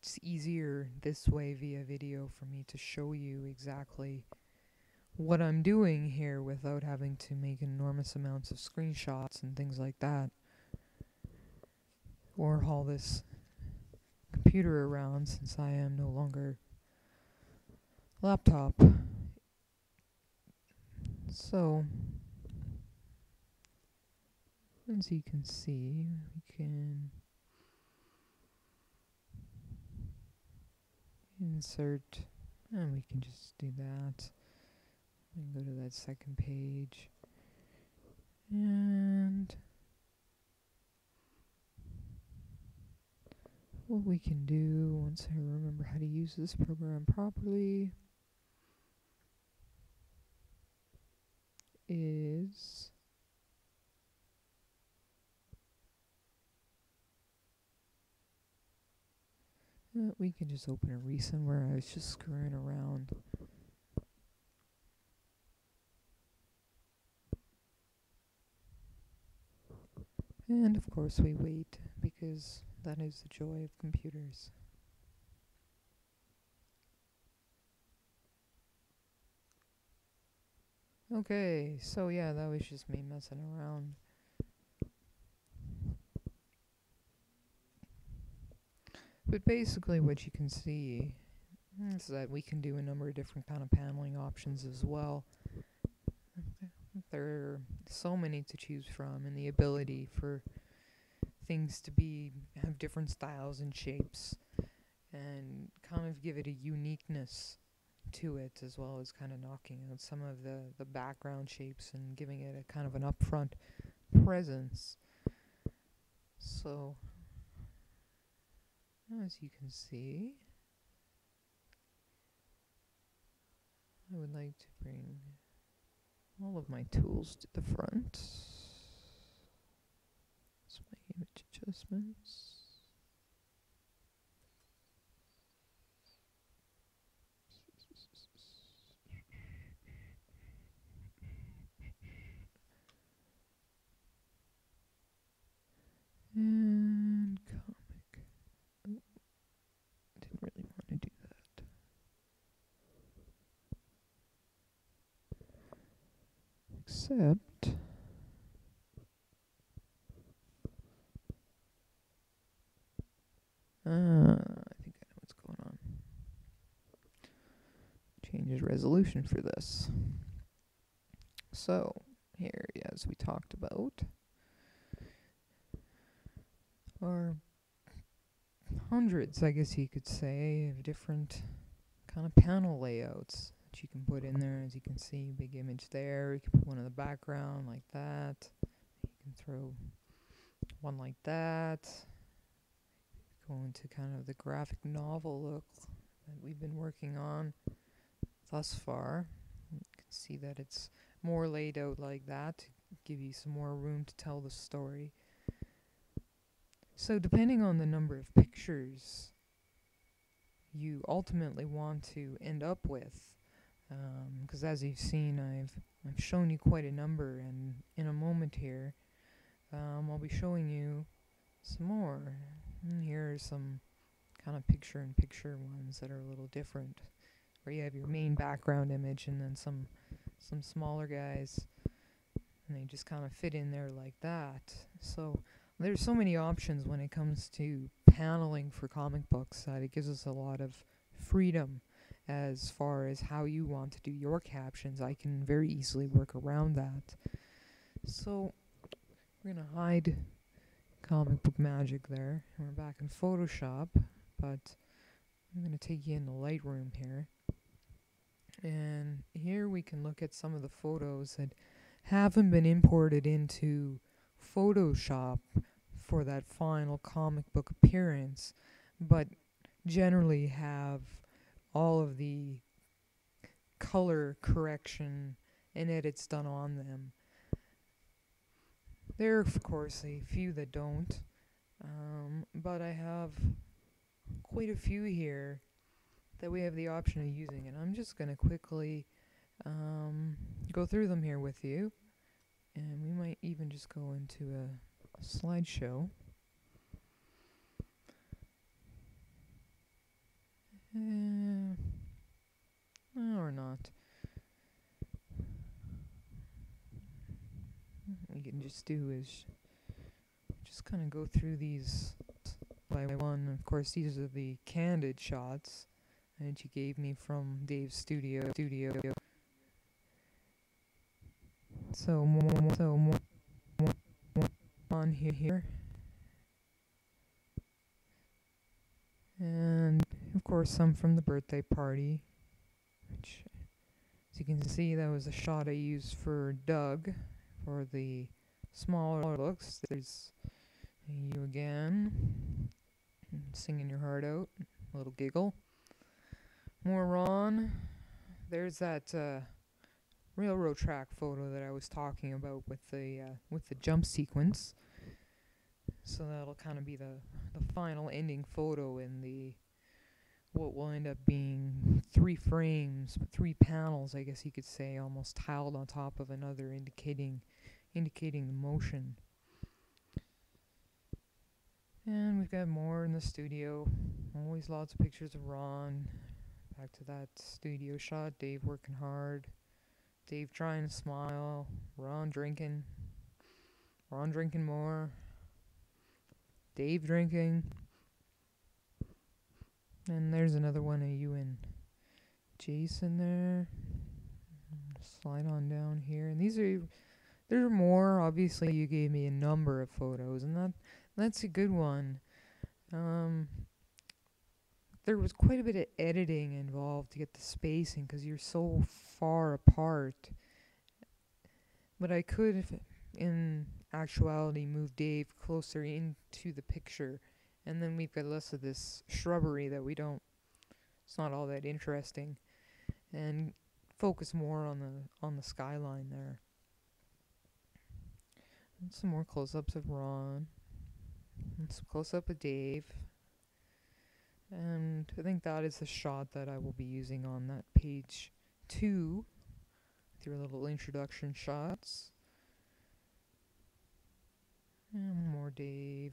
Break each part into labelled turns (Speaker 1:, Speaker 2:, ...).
Speaker 1: it's easier this way via video for me to show you exactly what I'm doing here without having to make enormous amounts of screenshots and things like that, or haul this computer around since I am no longer laptop. So, as you can see, we can insert, and we can just do that. We can go to that second page, and what we can do once I remember how to use this program properly is we can just open a recent where I was just screwing around. And of course we wait, because that is the joy of computers. Okay, so yeah, that was just me messing around. But basically what you can see is that we can do a number of different kind of paneling options as well. There are so many to choose from, and the ability for things to have different styles and shapes and kind of give it a uniqueness to it, as well as kind of knocking out some of the background shapes and giving it a kind of an upfront presence. So, as you can see, I would like to bring all of my tools to the front. That's my image adjustments. And comic. Oh, didn't really want to do that. Except I think I know what's going on. Change resolution for this. So, here, as we talked about, are hundreds, I guess you could say, of different kind of panel layouts that you can put in there. As you can see, big image there. You can put one in the background like that. You can throw one like that. Go into kind of the graphic novel look that we've been working on thus far. You can see that it's more laid out like that to give you some more room to tell the story. So depending on the number of pictures you ultimately want to end up with, because as you've seen, I've shown you quite a number, and in a moment here, I'll be showing you some more. And here are some kind of picture-in-picture ones that are a little different, where you have your main background image and then some smaller guys, and they just kind of fit in there like that. So there's so many options when it comes to paneling for comic books that it gives us a lot of freedom as far as how you want to do your captions. I can very easily work around that. So we're going to hide Comic Book Magic there. We're back in Photoshop, but I'm going to take you into Lightroom here. And here we can look at some of the photos that haven't been imported into Photoshop for that final comic book appearance, but generally have all of the color correction and edits done on them. There are, of course, a few that don't, but I have quite a few here that we have the option of using, and I'm just going to quickly go through them here with you, and we might even just go into a slideshow. Or not. What we can just do is just kind of go through these by one. Of course, these are the candid shots that you gave me from Dave's studio. So more on here. And of course some from the birthday party, which as you can see that was a shot I used for Doug for the smaller looks. There's you again, singing your heart out, a little giggle. More Ron. There's that railroad track photo that I was talking about with the jump sequence. So that'll kind of be the final ending photo in the what will end up being 3 frames, 3 panels, I guess you could say, almost tiled on top of another, indicating the motion. And we've got more in the studio. Always lots of pictures of Ron. Back to that studio shot. Dave working hard. Dave trying to smile. Ron drinking. Ron drinking more. Dave drinking. And there's another one of you and Jason there. Slide on down here. And there are more. Obviously, you gave me a number of photos, and that's a good one. There was quite a bit of editing involved to get the spacing because you're so far apart. But I could, in actuality, move Dave closer into the picture, and then we've got less of this shrubbery that it's not all that interesting, and focus more on the skyline there. And some more close-ups of Ron, and some close-up of Dave. And I think that is the shot that I will be using on that page 2 with your little introduction shots. And more Dave.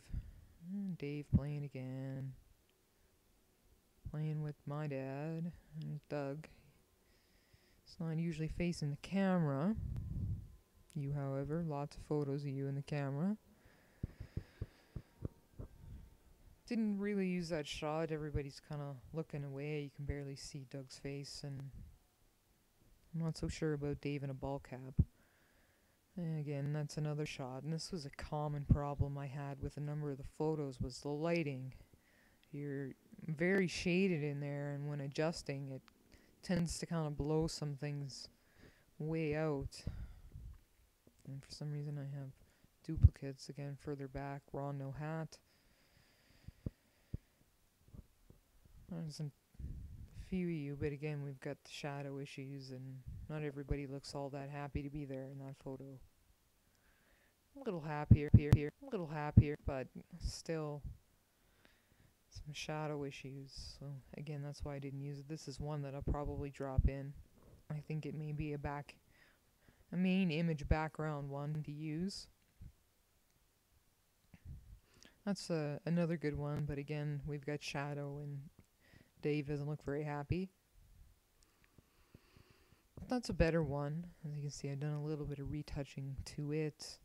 Speaker 1: And Dave playing again. Playing with my dad. And Doug. It's not usually facing the camera. You, however, lots of photos of you in the camera. Didn't really use that shot. Everybody's kind of looking away. You can barely see Doug's face, and I'm not so sure about Dave in a ball cap. And again, that's another shot, and this was a common problem I had with a number of the photos, was the lighting. You're very shaded in there, and when adjusting, it tends to kind of blow some things way out. And for some reason I have duplicates again further back. Ron no hat. There's a few of you, but again, we've got the shadow issues, and not everybody looks all that happy to be there in that photo. A little happier, but still some shadow issues. So again, that's why I didn't use it. This is one that I'll probably drop in. I think it may be a main image background one to use. That's another good one, but again, we've got shadow, and Dave doesn't look very happy. But that's a better one. As you can see, I've done a little bit of retouching to it.